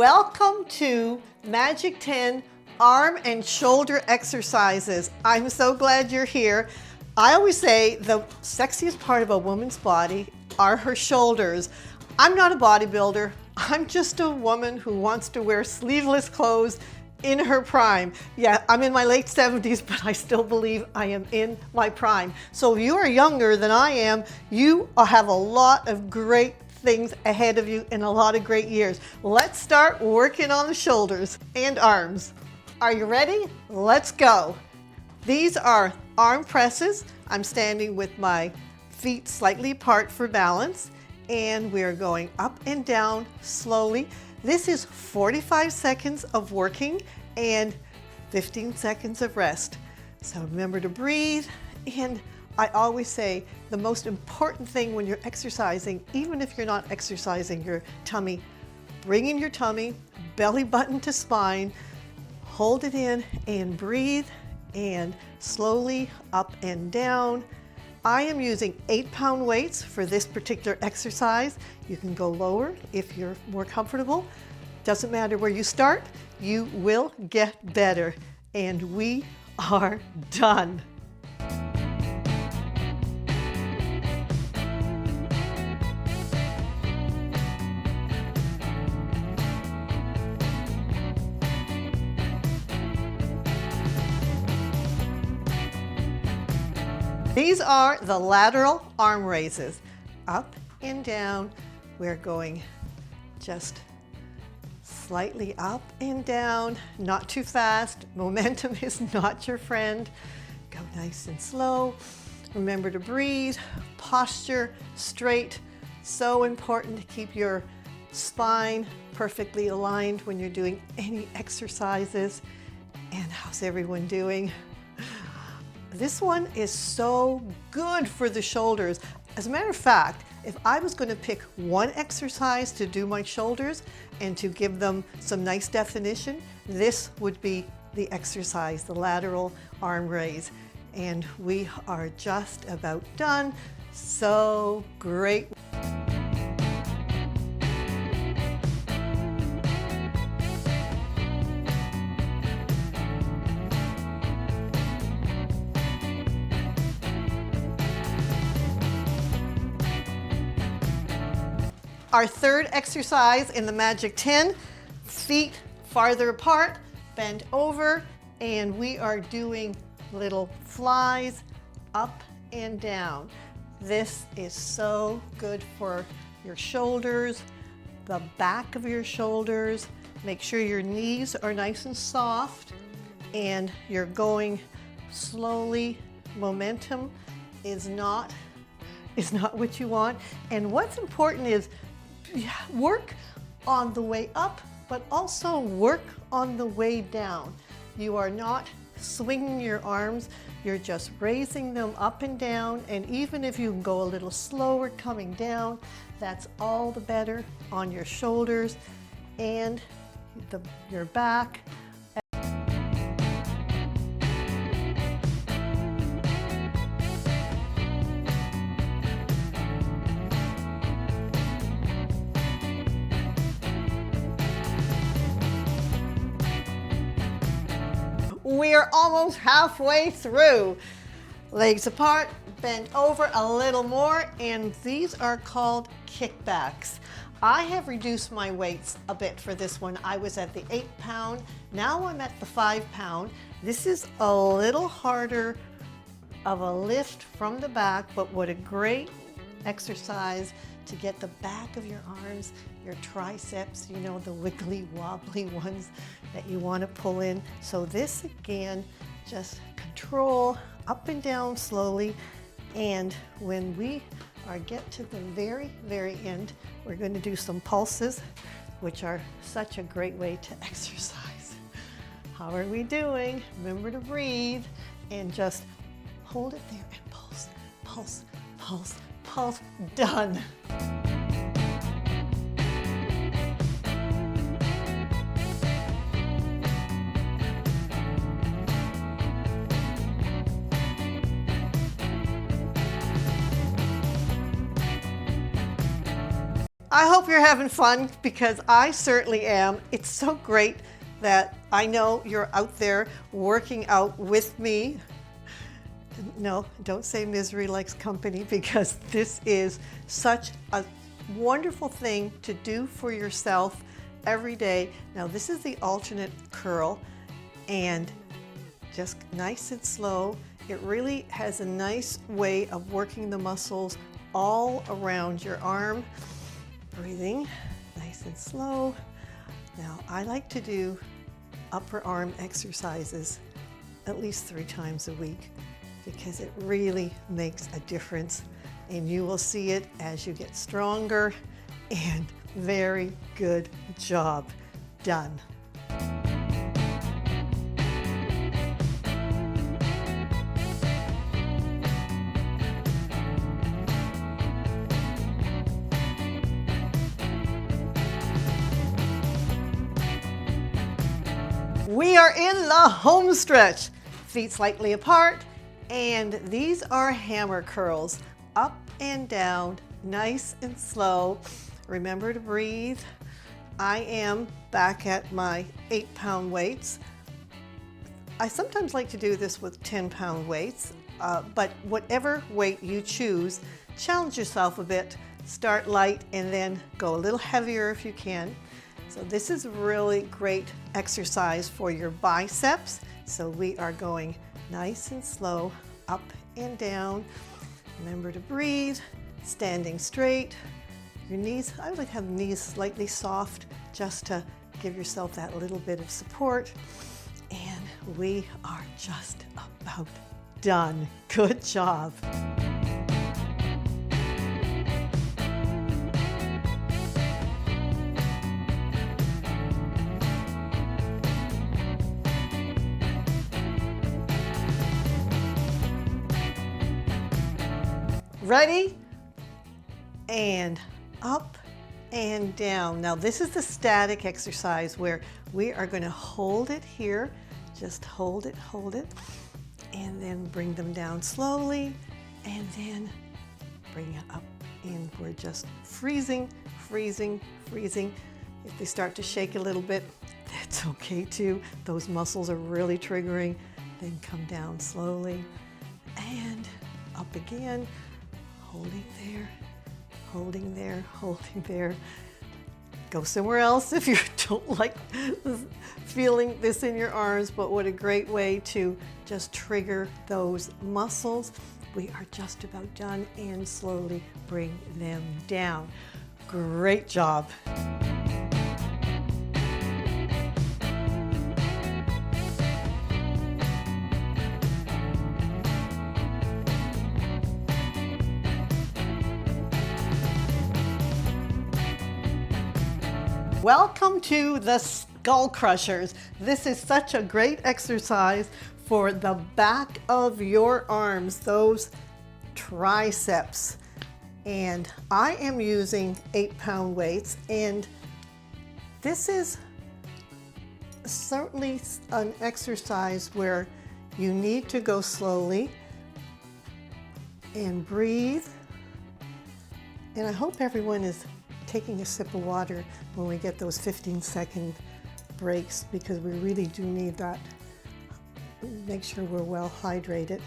Welcome to Magic 10 arm and shoulder exercises. I'm so glad you're here. I always say the sexiest part of a woman's body are her shoulders. I'm not a bodybuilder. I'm just a woman who wants to wear sleeveless clothes in her prime. Yeah, I'm in my late 70s, but I still believe I am in my prime. So if you are younger than I am, you have a lot of great things ahead of you and a lot of great years. Let's start working on the shoulders and arms. Are you ready? Let's go. These are arm presses. I'm standing with my feet slightly apart for balance, and we're going up and down slowly. This is 45 seconds of working and 15 seconds of rest. So remember to breathe. And I always say the most important thing when you're exercising, even if you're not exercising your tummy, bring in your tummy, belly button to spine, hold it in and breathe, and slowly up and down. I am using 8-pound weights for this particular exercise. You can go lower if you're more comfortable. Doesn't matter where you start, you will get better. And we are done. These are the lateral arm raises. Up and down. We're going just slightly up and down, not too fast. Momentum is not your friend. Go nice and slow. Remember to breathe. Posture straight. So important to keep your spine perfectly aligned when you're doing any exercises. And how's everyone doing? This one is so good for the shoulders. As a matter of fact, if I was going to pick one exercise to do my shoulders and to give them some nice definition, this would be the exercise, the lateral arm raise. And we are just about done. So great. Our third exercise in the Magic 10, feet farther apart, bend over, and we are doing little flies up and down. This is so good for your shoulders, the back of your shoulders. Make sure your knees are nice and soft, and you're going slowly. Momentum is not what you want. And what's important is work on the way up, but also work on the way down. You are not swinging your arms, you're just raising them up and down, and even if you go a little slower coming down, that's all the better on your shoulders and your back. We are almost halfway through. Legs apart, bend over a little more, and these are called kickbacks. I have reduced my weights a bit for this one. I was at the 8-pound, now I'm at the 5-pound. This is a little harder of a lift from the back, but what a great exercise to get the back of your arms, your triceps, you know, the wiggly wobbly ones that you want to pull in. So this again, just control up and down slowly. And when we get to the very, very end, we're going to do some pulses, which are such a great way to exercise. How are we doing? Remember to breathe and just hold it there and pulse, pulse, pulse, pulse. Done. I hope you're having fun because I certainly am. It's so great that I know you're out there working out with me. No, don't say misery likes company, because this is such a wonderful thing to do for yourself every day. Now this is the alternate curl, and just nice and slow. It really has a nice way of working the muscles all around your arm. Breathing nice and slow. Now I like to do upper arm exercises at least 3 times a week because it really makes a difference, and you will see it as you get stronger. And very good job. Done. We are in the home stretch. Feet slightly apart, and these are hammer curls. Up and down, nice and slow. Remember to breathe. I am back at my 8-pound weights. I sometimes like to do this with 10-pound weights, but whatever weight you choose, challenge yourself a bit. Start light and then go a little heavier if you can. So this is really great exercise for your biceps. So we are going nice and slow, up and down. Remember to breathe, standing straight. Your knees, I would have knees slightly soft just to give yourself that little bit of support. And we are just about done. Good job. Ready? And up and down. Now this is the static exercise where we are going to hold it here. Just hold it, and then bring them down slowly, and then bring it up. And we're just freezing, freezing, freezing. If they start to shake a little bit, that's okay too. Those muscles are really triggering. Then come down slowly and up again. Holding there, holding there, holding there. Go somewhere else if you don't like feeling this in your arms, but what a great way to just trigger those muscles. We are just about done, and slowly bring them down. Great job. Welcome to the skull crushers. This is such a great exercise for the back of your arms, those triceps. And I am using 8-pound weights, and this is certainly an exercise where you need to go slowly and breathe. And I hope everyone is taking a sip of water when we get those 15-second breaks, because we really do need that. Make sure we're well hydrated.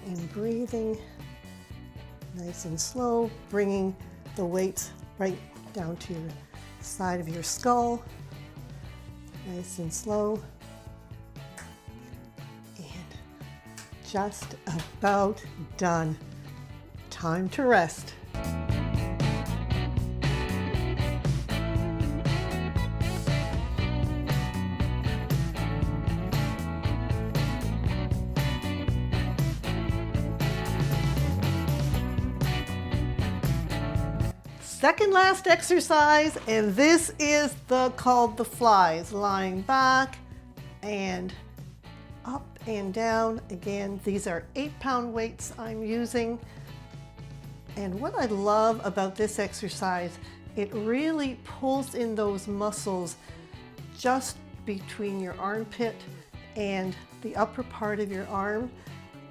And breathing nice and slow, bringing the weights right down to your side of your skull. Nice and slow. And just about done. Time to rest. Second last exercise, and this is called the flies. Lying back and up and down. Again, these are 8-pound weights I'm using. And what I love about this exercise, it really pulls in those muscles just between your armpit and the upper part of your arm.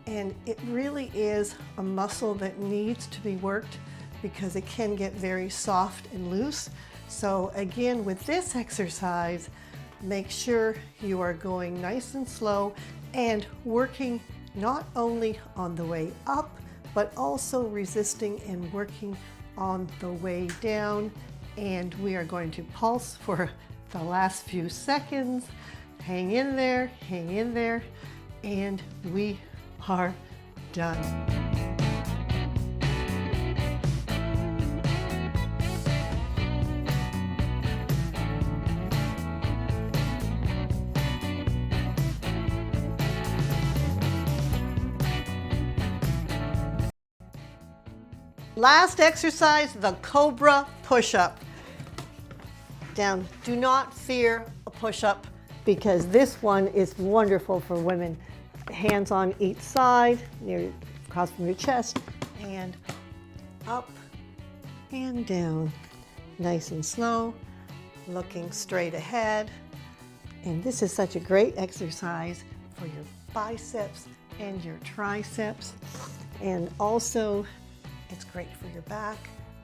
And it really is a muscle that needs to be worked because it can get very soft and loose. So again, with this exercise, make sure you are going nice and slow and working not only on the way up, but also resisting and working on the way down. And we are going to pulse for the last few seconds. Hang in there, and we are done. Last exercise, the Cobra push-up. Down. Do not fear a push-up because this one is wonderful for women. Hands on each side, across from your chest, and up and down. Nice and slow, looking straight ahead. And this is such a great exercise for your biceps and your triceps. And also, it's great for your back.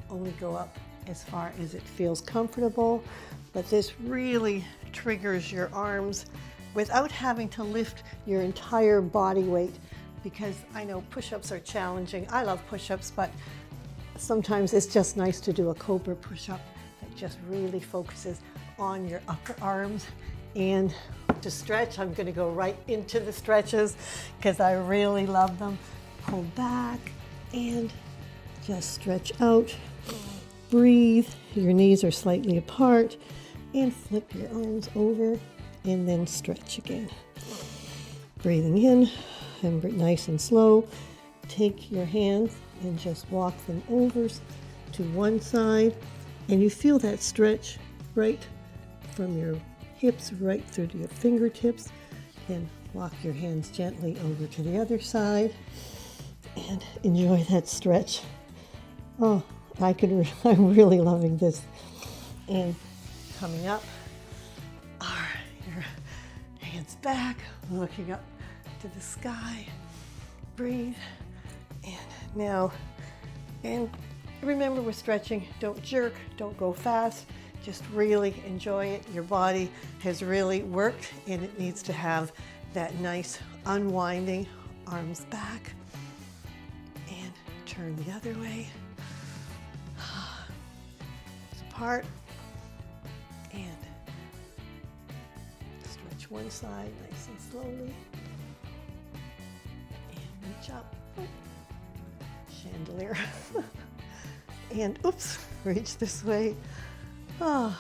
Only go up as far as it feels comfortable, but this really triggers your arms without having to lift your entire body weight, because I know push-ups are challenging. I love push-ups, but sometimes it's just nice to do a Cobra push-up that just really focuses on your upper arms. And to stretch, I'm going to go right into the stretches because I really love them. Pull back and just stretch out. Breathe, your knees are slightly apart, and flip your arms over and then stretch again. Breathing in, and nice and slow. Take your hands and just walk them over to one side, and you feel that stretch right from your hips right through to your fingertips. Then walk your hands gently over to the other side and enjoy that stretch. Oh, I'm really loving this. And coming up are your hands back, looking up to the sky. Breathe. And now, and remember, we're stretching. Don't jerk, don't go fast. Just really enjoy it. Your body has really worked, and it needs to have that nice unwinding. Arms back and turn the other way. Apart and stretch one side nice and slowly and reach up. Chandelier. And oops, reach this way. Oh,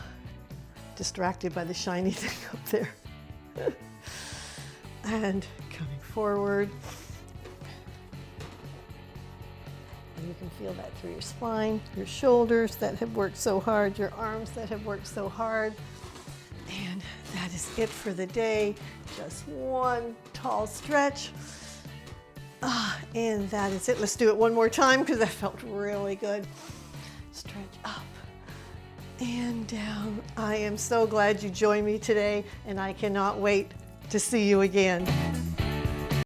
distracted by the shiny thing up there. And coming forward. And you can feel that through your spine, your shoulders that have worked so hard, your arms that have worked so hard. And that is it for the day. Just one tall stretch. And that is it. Let's do it one more time because that felt really good. Stretch up and down. I am so glad you joined me today, and I cannot wait to see you again.